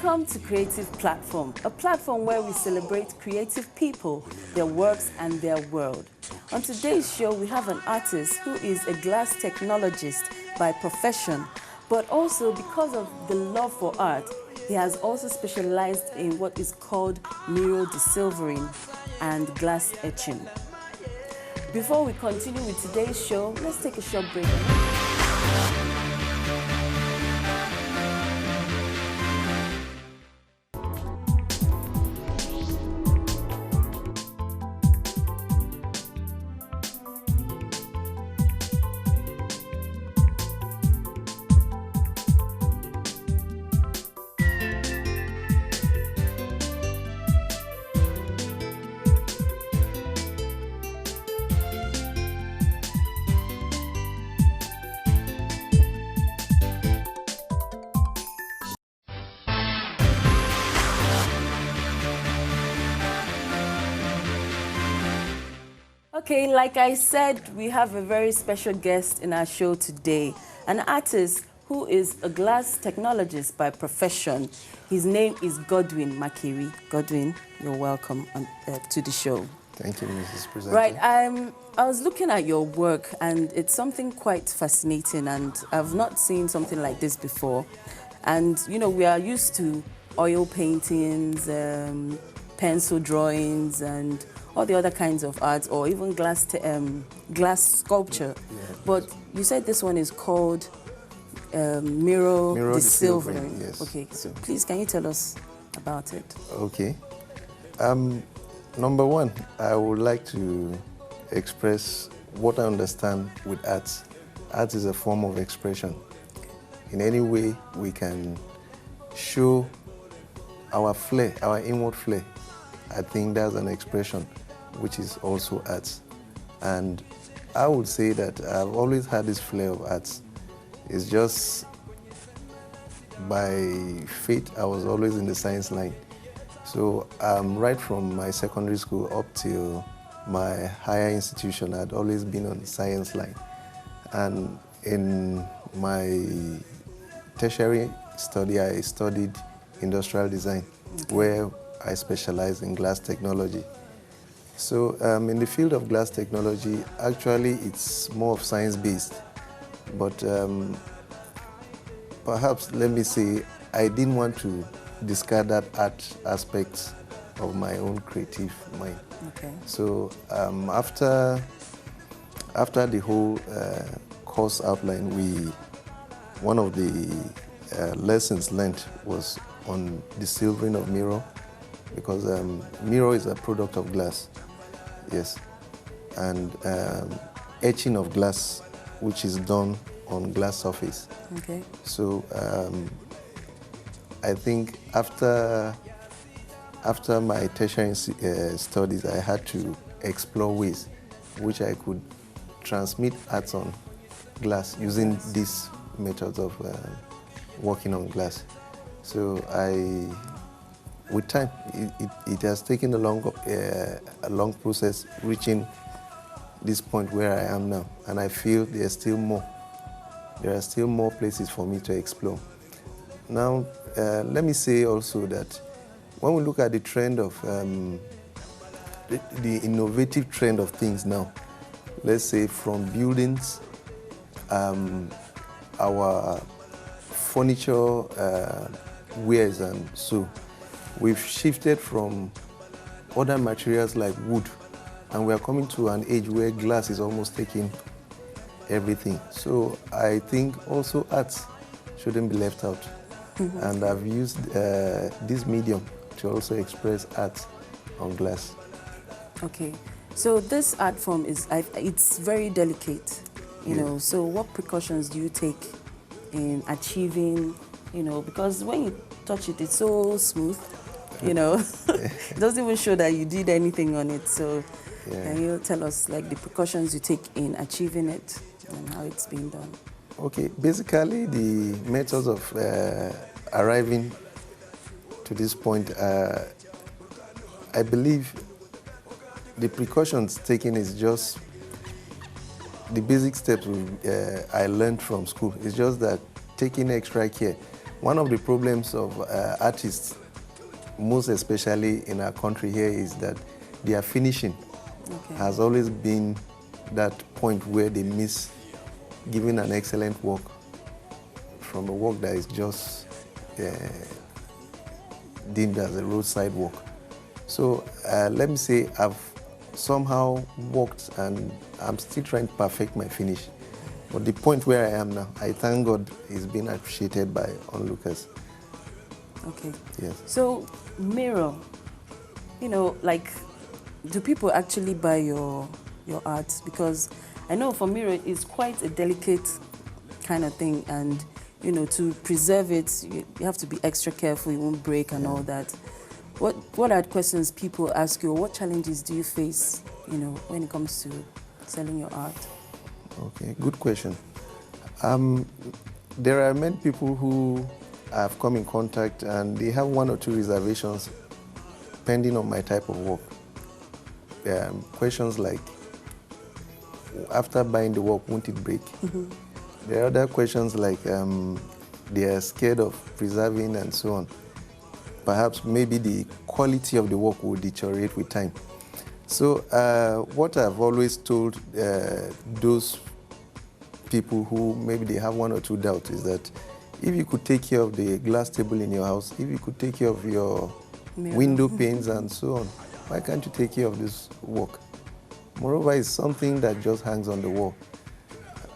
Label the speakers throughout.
Speaker 1: Welcome to Creative Platform, a platform where we celebrate creative people, their works and their world. On today's show, we have an artist who is a glass technologist by profession, but also because of the love for art, he has also specialized in what is called mirror desilvering and glass etching. Before we continue with today's show, let's take a short break. Okay, like I said, we have a very special guest in our show today, an artist who is a glass technologist by profession. His name is Godwin Makeri. Godwin, you're welcome to the show.
Speaker 2: Thank you, Mrs. Presenter.
Speaker 1: Right, I was looking at your work and it's something quite fascinating, and I've not seen something like this before. And, you know, we are used to oil paintings, pencil drawings, and all the other kinds of arts, or even glass sculpture. Yeah, but you said this one is called mirror desilvering.
Speaker 2: Yes.
Speaker 1: Okay, so please, can you tell us about it?
Speaker 2: Okay. Number one, I would like to express what I understand with art. Art is a form of expression. In any way we can show our flair, our inward flair, I think that's an expression which is also art. And I would say that I've always had this flair of art. It's just by fate, I was always in the science line. So right from my secondary school up till my higher institution, I'd always been on the science line. And in my tertiary study, I studied industrial design, where I specialize in glass technology. So in the field of glass technology, actually it's more of science-based. But perhaps, let me say, I didn't want to discard that art aspect of my own creative mind.
Speaker 1: Okay.
Speaker 2: So after the whole course outline, one of the lessons learned was on the desilvering of mirror, because mirror is a product of glass, yes, and etching of glass, which is done on glass surface.
Speaker 1: Okay.
Speaker 2: So I think after my tertiary studies, I had to explore ways which I could transmit arts on glass using these methods of working on glass. So with time, it has taken a long process reaching this point where I am now, and I feel there are still more places for me to explore. Now, let me say also that when we look at the trend of the innovative trend of things now, let's say from buildings, our furniture wares, and so we've shifted from other materials like wood, and we are coming to an age where glass is almost taking everything. So I think also art shouldn't be left out. And I've used this medium to also express art on glass.
Speaker 1: Okay, so this art form it's very delicate, you know, so what precautions do you take in achieving, you know, because when you touch it, it's so smooth, you know, it doesn't even show that you did anything on it. So can you tell us like the precautions you take in achieving it and how it's being done?
Speaker 2: Okay, basically the methods of arriving to this point, I believe the precautions taken is just the basic steps I learned from school. It's just that taking extra care One of the problems of artists, most especially in our country here, is that their finishing has always been that point where they miss giving an excellent work from a work that is just deemed as a roadside work. So let me say I've somehow worked and I'm still trying to perfect my finish. But the point where I am now, I thank God is being appreciated by onlookers.
Speaker 1: Okay.
Speaker 2: Yes.
Speaker 1: So, mirror, like, do people actually buy your art? Because I know for mirror, it's quite a delicate kind of thing, and to preserve it, you have to be extra careful, you won't break and all that. What are questions people ask you, or what challenges do you face, when it comes to selling your art?
Speaker 2: Okay, good question. There are many people who have come in contact and they have one or two reservations depending on my type of work. Questions like, after buying the work, won't it break? There are other questions like, they are scared of preserving and so on. Perhaps maybe the quality of the work will deteriorate with time. So what I've always told those people who maybe they have one or two doubts is that if you could take care of the glass table in your house, if you could take care of your window panes and so on, why can't you take care of this work? Moreover, it's something that just hangs on the wall.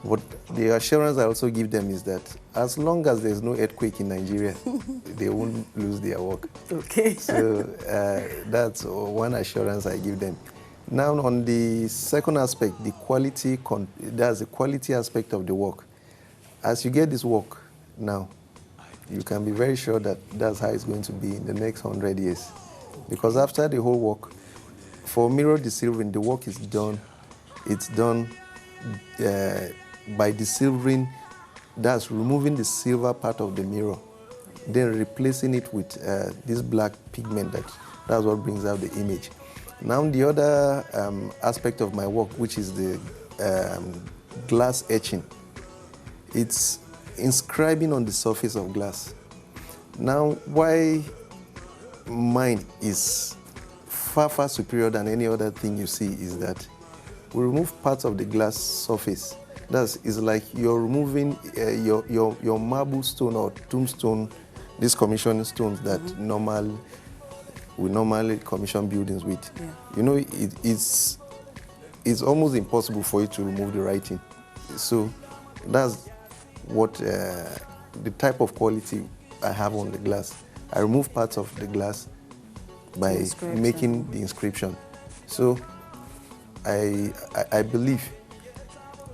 Speaker 2: But the assurance I also give them is that as long as there's no earthquake in Nigeria, they won't lose their work.
Speaker 1: Okay.
Speaker 2: So that's one assurance I give them. Now, on the second aspect, the quality, that's the quality aspect of the work. As you get this work now, you can be very sure that that's how it's going to be in the next 100 years. Because after the whole work, for mirror desilvering, the work is done. It's done by desilvering, that's removing the silver part of the mirror, then replacing it with this black pigment that's what brings out the image. Now the other aspect of my work, which is the glass etching, it's inscribing on the surface of glass. Now why mine is far, far superior than any other thing you see is that we remove parts of the glass surface. It's like you're removing your marble stone or tombstone, these commissioning stones that we normally commission buildings with. Yeah. It's almost impossible for you to remove the writing. So that's what the type of quality I have on the glass. I remove parts of the glass by making the inscription. So I believe,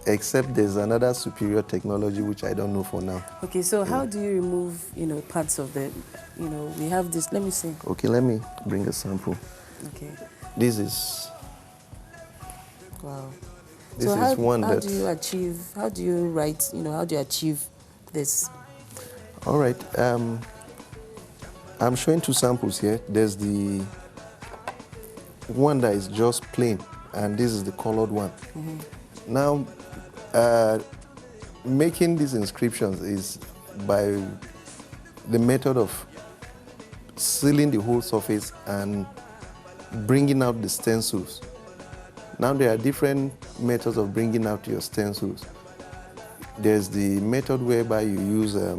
Speaker 2: except there's another superior technology which I don't know for now.
Speaker 1: Okay, so how do you remove, parts of the, we have this, let me see.
Speaker 2: Okay, let me bring a sample.
Speaker 1: Okay.
Speaker 2: This is,
Speaker 1: wow.
Speaker 2: This
Speaker 1: so
Speaker 2: is one
Speaker 1: how
Speaker 2: that...
Speaker 1: how do you achieve this?
Speaker 2: All right, I'm showing two samples here. There's the one that is just plain, and this is the colored one. Now, making these inscriptions is by the method of sealing the whole surface and bringing out the stencils. Now there are different methods of bringing out your stencils. There's the method whereby you use the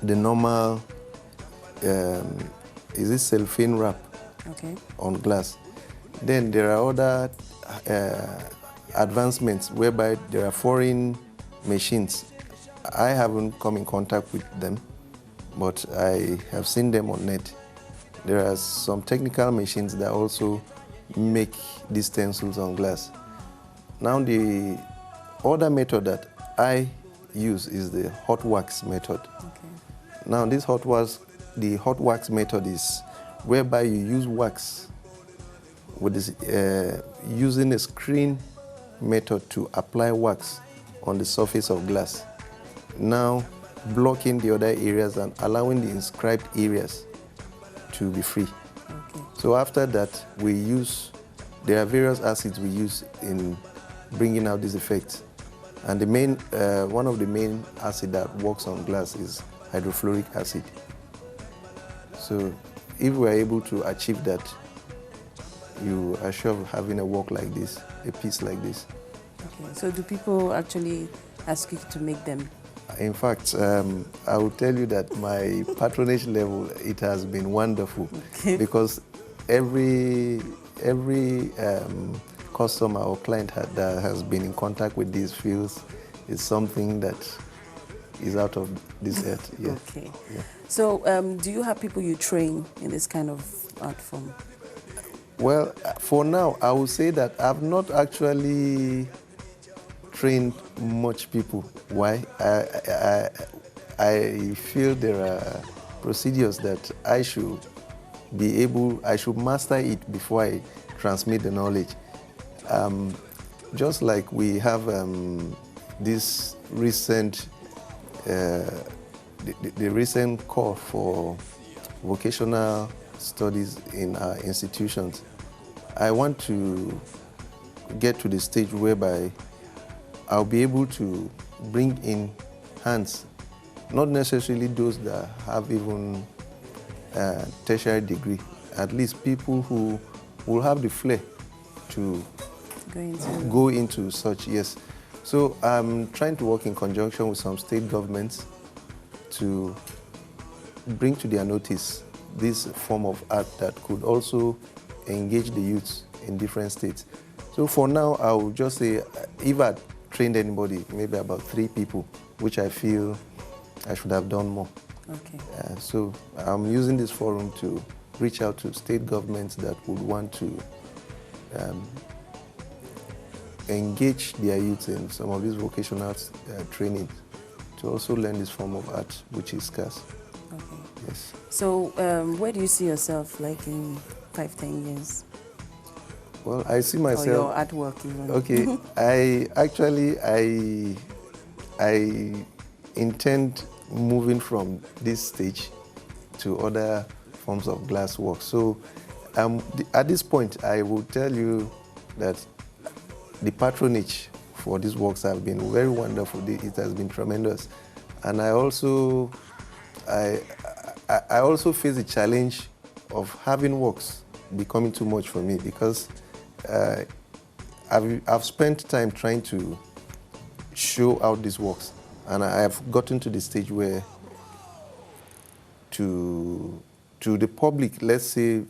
Speaker 2: normal, is this cellophane wrap on glass. Then there are other advancements whereby there are foreign machines. I haven't come in contact with them, but I have seen them on net. There are some technical machines that also make these stencils on glass. Now the other method that I use is the hot wax method. Now this the hot wax method is whereby you use wax with this, using a screen method to apply wax on the surface of glass. Now blocking the other areas and allowing the inscribed areas to be free. So after that, there are various acids we use in bringing out these effects. And the main, one of the main acid that works on glass is hydrofluoric acid. So if we are able to achieve that, you are sure of having a work like this, a piece like this.
Speaker 1: Okay, so do people actually ask you to make them?
Speaker 2: In fact, I will tell you that my patronage level, it has been wonderful.
Speaker 1: Okay.
Speaker 2: Because every customer or client that has been in contact with these fields is something that is out of this earth. Yeah.
Speaker 1: Okay.
Speaker 2: Yeah.
Speaker 1: So do you have people you train in this kind of art form?
Speaker 2: Well, for now, I would say that I've not actually trained much people. Why? I feel there are procedures that I should master it before I transmit the knowledge. Just like we have this recent, the recent call for vocational studies in our institutions. I want to get to the stage whereby I'll be able to bring in hands, not necessarily those that have even a tertiary degree, at least people who will have the flair to go into such, yes. So I'm trying to work in conjunction with some state governments to bring to their notice this form of art that could also engage the youths in different states. So for now, I will just say, if I trained anybody, maybe about 3 people, which I feel I should have done more.
Speaker 1: Okay.
Speaker 2: So I'm using this forum to reach out to state governments that would want to engage their youth in some of these vocational trainings to also learn this form of art, which is scarce.
Speaker 1: Okay.
Speaker 2: Yes.
Speaker 1: So where do you see yourself like in 5-10 years?
Speaker 2: Well, I see myself.
Speaker 1: Or your artwork even.
Speaker 2: Okay. I intend moving from this stage to other forms of glass work. So at this point, I will tell you that the patronage for these works have been very wonderful. It has been tremendous. And I also face the challenge of having works becoming too much for me, because I've spent time trying to show out these works, and I have gotten to the stage where to the public, let's say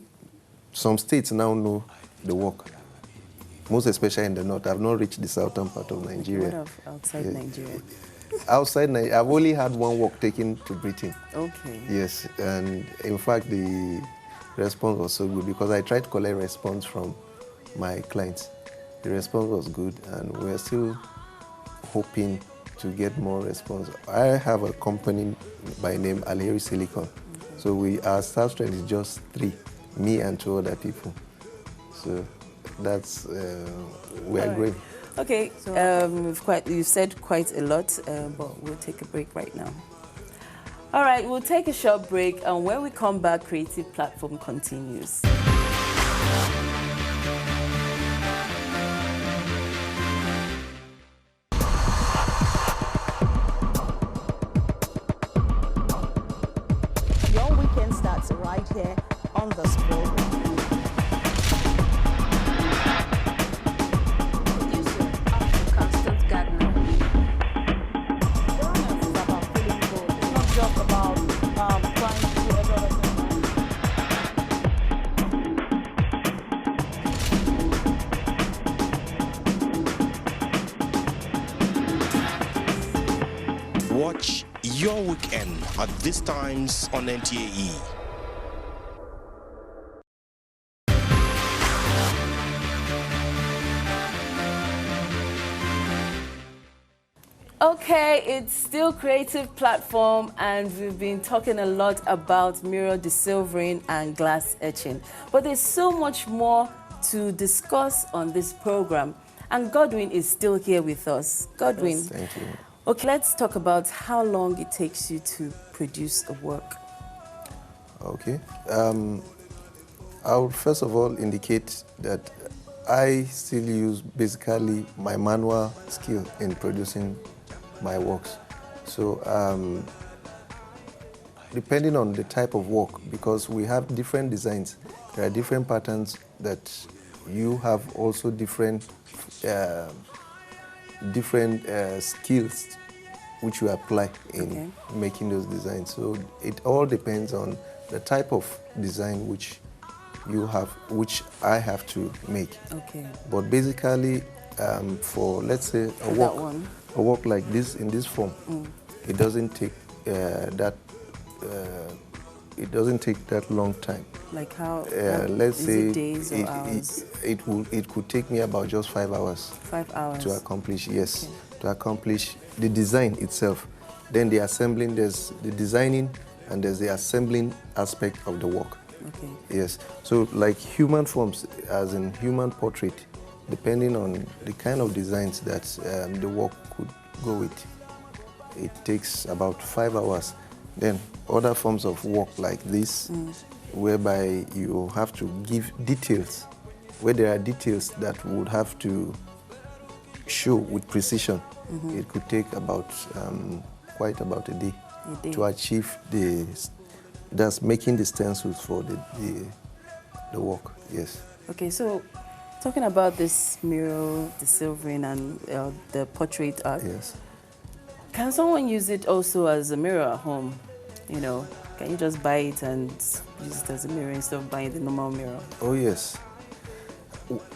Speaker 2: some states now know the work, most especially in the north. I've not reached the southern part of Nigeria.
Speaker 1: What of outside Nigeria?
Speaker 2: Outside Nigeria, I've only had one work taken to Britain.
Speaker 1: Okay.
Speaker 2: Yes, and in fact the response was so good, because I tried to collect response from my clients. The response was good, and we're still hoping to get more response. I have a company by name Makeri Silicon. Okay. So our staff strength is just 3, me and 2 other people. So that's we're growing.
Speaker 1: Okay, so you've said quite a lot, but we'll take a break right now. All right, we'll take a short break, and when we come back, Creative Platform continues.
Speaker 3: Your weekend starts right here on the spot.
Speaker 4: Watch Your Weekend at these times on NTAE.
Speaker 1: Okay, it's still Creative Platform, and we've been talking a lot about mirror desilvering and glass etching. But there's so much more to discuss on this program, and Godwin is still here with us. Godwin,
Speaker 2: Yes, thank you.
Speaker 1: Okay, let's talk about how long it takes you to produce a work.
Speaker 2: Okay. I would first of all indicate that I still use basically my manual skill in producing my works. So depending on the type of work, because we have different designs. There are different patterns that you have also different skills which you apply in making those designs. So it all depends on the type of design which you have, which I have to make. Okay. But basically, for let's say a work like this in this form, it doesn't take it doesn't take that long time. Like how? Let's say days or hours? It could take me about just 5 hours. 5 hours to accomplish. Yes, okay. To accomplish the design itself. Then the assembling. There's the designing, and there's the assembling aspect of the work. Okay. Yes. So like human forms, as in human portrait, depending on the kind of designs that the work could go with, it takes about 5 hours. Then other forms of work like this, whereby you have to give details, where there are details that would have to show with precision, it could take about quite about a day to achieve that's making the stencils for the work. Yes. Okay, so talking about this mural, the silvering, and the portrait art. Yes. Can someone use it also as a mirror at home? You know, can you just buy it and use it as a mirror instead of buying the normal mirror? Oh, yes.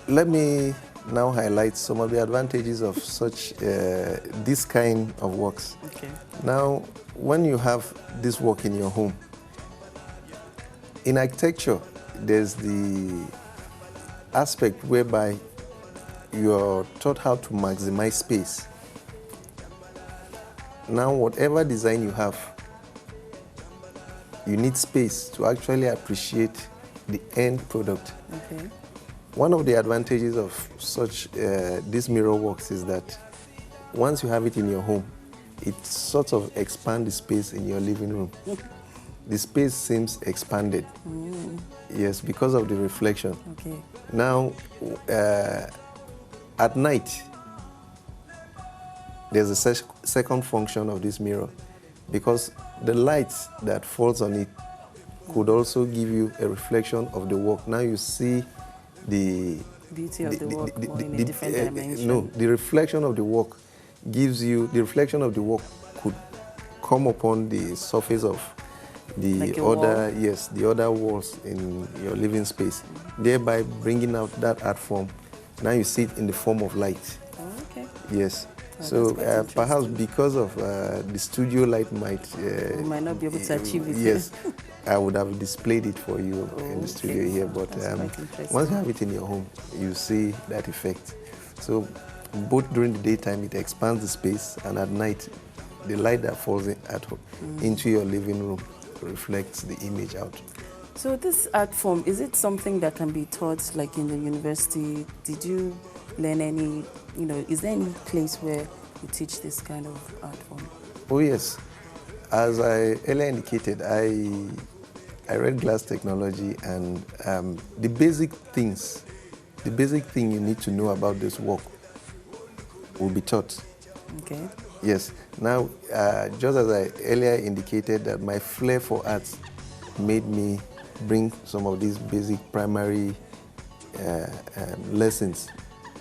Speaker 2: Let me now highlight some of the advantages of such this kind of works. Okay. Now, when you have this work in your home, in architecture, there's the aspect whereby you're taught how to maximize space. Now, whatever design you have, you need space to actually appreciate the end product. Okay. One of the advantages of such these mirror works is that once you have it in your home, it sort of expands the space in your living room. The space seems expanded. Yes, because of the reflection. Okay. Now, at night, there's a second function of this mirror, because the light that falls on it could also give you a reflection of the work. Now you see the beauty of the work in a different dimension. No, the reflection of the work gives you, the reflection of the work could come upon the surface of the like other, yes, the other walls in your living space, thereby bringing out that art form. Now you see it in the form of light. Oh, okay. Yes. So perhaps because of the studio light we might not be able to achieve it. Yes, I would have displayed it for you in the studio here, but once you have it in your home, you see that effect. So both during the daytime, it expands the space, and at night, the light that falls into your living room reflects the image out. So this art form, is it something that can be taught like in the university? Did you learn any, is there any place where you teach this kind of art form? Oh yes. As I earlier indicated, I read glass technology, and the basic thing you need to know about this work will be taught. Okay. Yes. Now, just as I earlier indicated that my flair for arts made me bring some of these basic primary lessons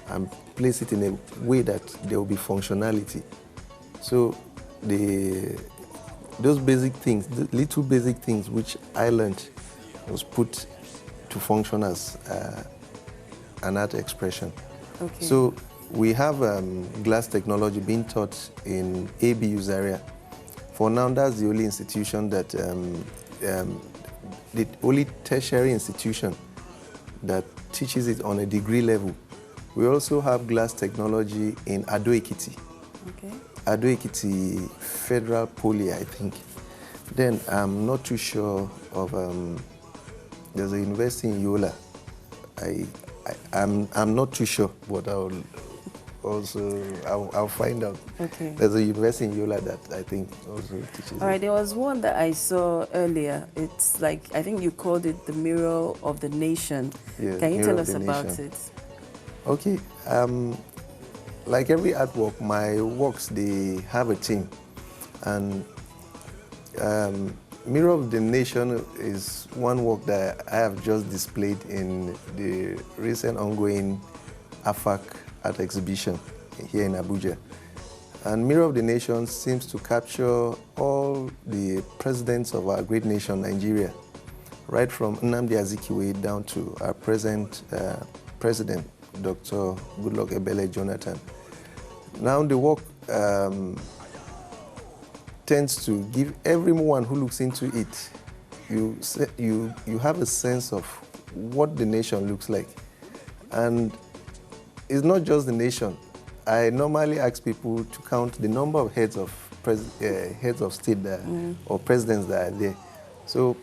Speaker 2: and place it in a way that there will be functionality. So those basic things, the little basic things which I learned, was put to function as an art expression. Okay. So we have glass technology being taught in ABU Zaria. For now, that's the only institution that, the only tertiary institution that teaches it on a degree level. We also have glass technology in Ado-Ekiti. Okay. Ado-Ekiti Federal Poly, I think. Then I'm not too sure of, there's a university in Yola. I'm not too sure, but I'll find out. Okay. There's a university in Yola that I think also teaches. All right, there was one that I saw earlier. It's like, I think you called it the Mirror of the Nation. Yeah, can you tell us about it? Okay. Like every artwork, my works, they have a theme. And Mirror of the Nation is one work that I have just displayed in the recent ongoing AFAC art exhibition here in Abuja. And Mirror of the Nation seems to capture all the presidents of our great nation, Nigeria, right from Nnamdi Azikiwe down to our present president, Dr. Goodluck Ebele Jonathan. Now the work tends to give everyone who looks into it, you have a sense of what the nation looks like. And it's not just the nation. I normally ask people to count the number of heads of state that, or presidents that are there. So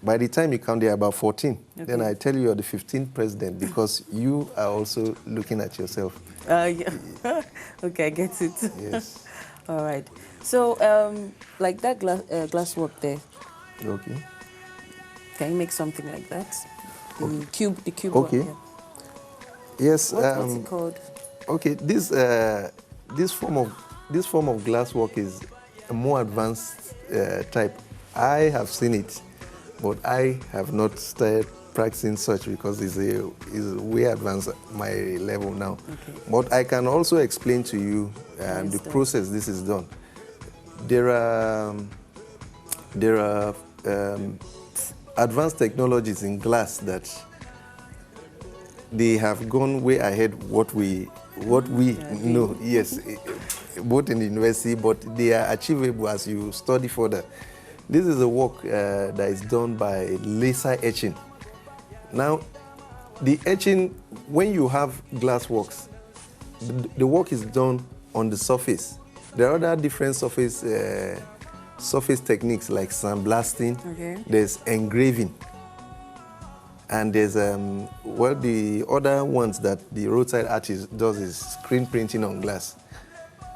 Speaker 2: by the time you count, there are about 14. Okay. Then I tell you you're the 15th president because you are also looking at yourself.
Speaker 1: Yeah. Okay, I get it.
Speaker 2: Yes.
Speaker 1: All right. So, like that glass work there.
Speaker 2: Okay.
Speaker 1: Can you make something like that? The cube
Speaker 2: okay.
Speaker 1: one, yeah.
Speaker 2: Yes.
Speaker 1: What's it called?
Speaker 2: Okay, this form of glass work is a more advanced type. I have seen it, but I have not started practicing such because it's way advanced at my level now. Okay. But I can also explain to you the process this is done. There are advanced technologies in glass that they have gone way ahead what we know, yes, both in the university, but they are achievable as you study further. This is a work that is done by laser etching. Now, the etching, when you have glass works, the work is done on the surface. There are other different surface techniques like sandblasting. Okay. There's engraving. And there's, the other ones that the roadside artist does is screen printing on glass.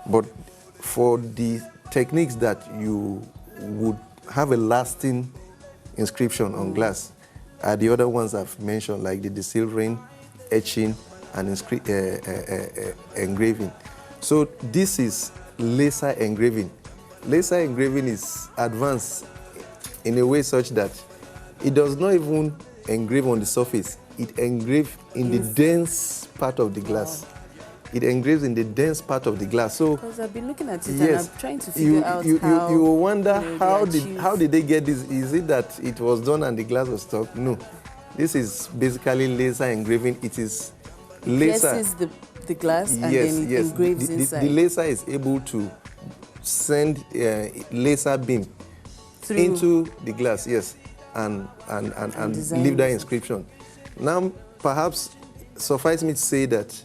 Speaker 2: But for the techniques that you would have a lasting inscription on glass are the other ones I've mentioned, like the desilvering, etching, and engraving. So this is laser engraving. Laser engraving is advanced in a way such that it does not even engrave on the surface. It engraves in the dense part of the glass. Wow. It engraves in the dense part of the glass. So
Speaker 1: because I've been looking at it and I'm trying to figure out how
Speaker 2: you wonder how did they get this? Is it that it was done and the glass was stuck? No. This is basically laser engraving. It is laser.
Speaker 1: This is the glass and then it engraves inside.
Speaker 2: The laser is able to send laser beam into the glass, yes, and leave that inscription. Now, perhaps suffice me to say that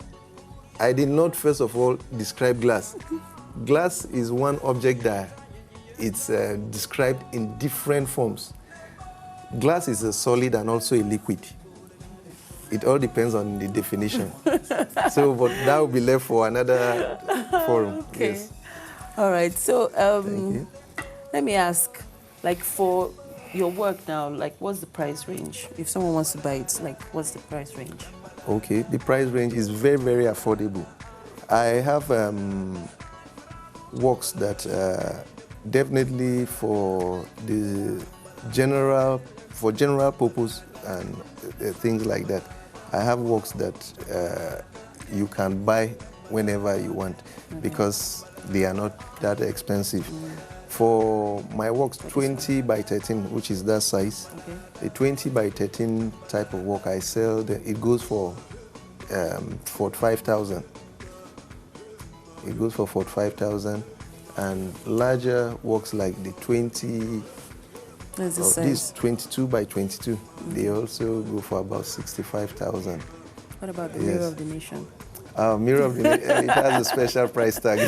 Speaker 2: I did not first of all describe glass. Glass is one object that it's described in different forms. Glass is a solid and also a liquid. It all depends on the definition. So, but that will be left for another forum.
Speaker 1: Okay.
Speaker 2: Yes.
Speaker 1: All right. So, let me ask, like for your work now, like what's the price range? If someone wants to buy it, like what's the price range?
Speaker 2: Okay, the price range is very, very affordable. I have works that definitely for the general purpose and things like that. I have works that you can buy whenever you want because they are not that expensive. For my works, 20 by 13, which is that size, the 20 by 13 type of work I sell, it goes for 45,000. It goes for 45,000, and larger works like the 20. This 22 by 22, they also go for about 65,000.
Speaker 1: What about the Mirror of the Nation?
Speaker 2: Mirror of the Nation, it has a special price tag.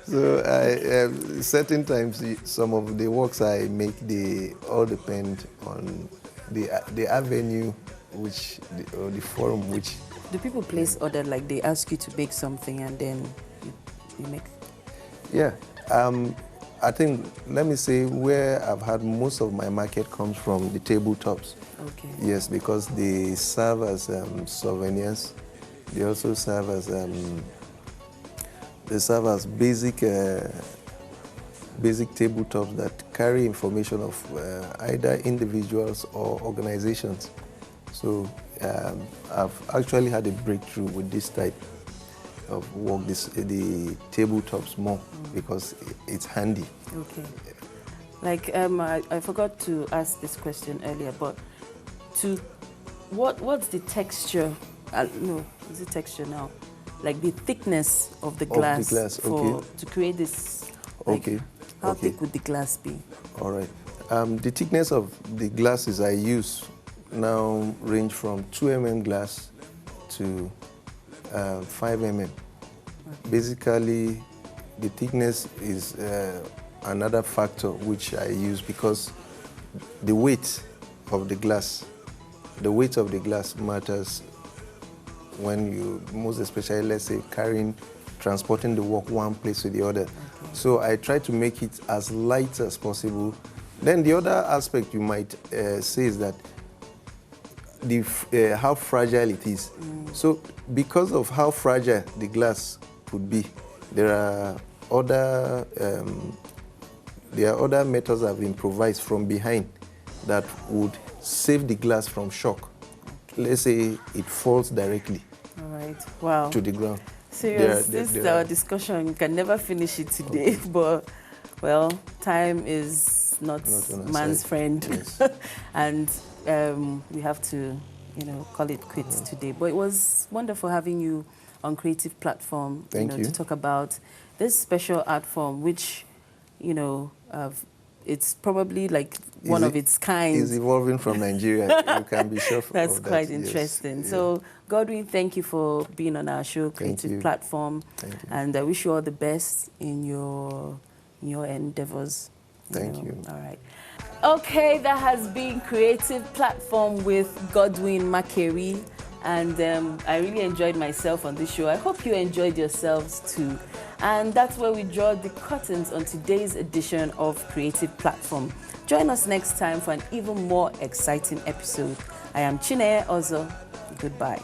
Speaker 2: So certain times, some of the works I make, they all depend on the avenue, or the forum which.
Speaker 1: Do people place order, like they ask you to bake something and then you make?
Speaker 2: Yeah. I think, let me say, where I've had most of my market comes from the tabletops. Okay. Yes, because they serve as souvenirs. They also serve as basic basic tabletops that carry information of either individuals or organizations. So I've actually had a breakthrough with this type of work, the tabletops more, because it's handy.
Speaker 1: Okay. Like I forgot to ask this question earlier, but what's the texture? No, is it texture now? Like the thickness of the glass, to create this. Like,
Speaker 2: Okay.
Speaker 1: How thick would the glass be?
Speaker 2: All right. The thickness of the glasses I use now range from 2 mm glass to 5 mm. Okay. Basically, the thickness is another factor which I use because the weight of the glass matters when you, most especially, let's say, transporting the work one place to the other. Okay. So I try to make it as light as possible. Then the other aspect you might say is that how fragile it is. So because of how fragile the glass could be, there are other methods I've improvised from behind that would save the glass from shock. Let's say it falls directly to the ground.
Speaker 1: Serious, this is our discussion. We can never finish it today, but, well, time is not man's friend. Yes. And we have to, call it quits today. But it was wonderful having you on Creative Platform, to talk about this special art form, which, it's probably like one of its kind.
Speaker 2: It's evolving from Nigeria. You can be sure
Speaker 1: That's
Speaker 2: of that.
Speaker 1: quite interesting. Yes. So, Godwin, thank you for being on our show, Creative Platform.
Speaker 2: Thank you.
Speaker 1: And I wish you all the best in your endeavors.
Speaker 2: Thank you.
Speaker 1: All right. Okay, that has been Creative Platform with Godwin Makeri. And I really enjoyed myself on this show. I hope you enjoyed yourselves too. And that's where we draw the curtains on today's edition of Creative Platform. Join us next time for an even more exciting episode. I am Chineye Ozo. Goodbye.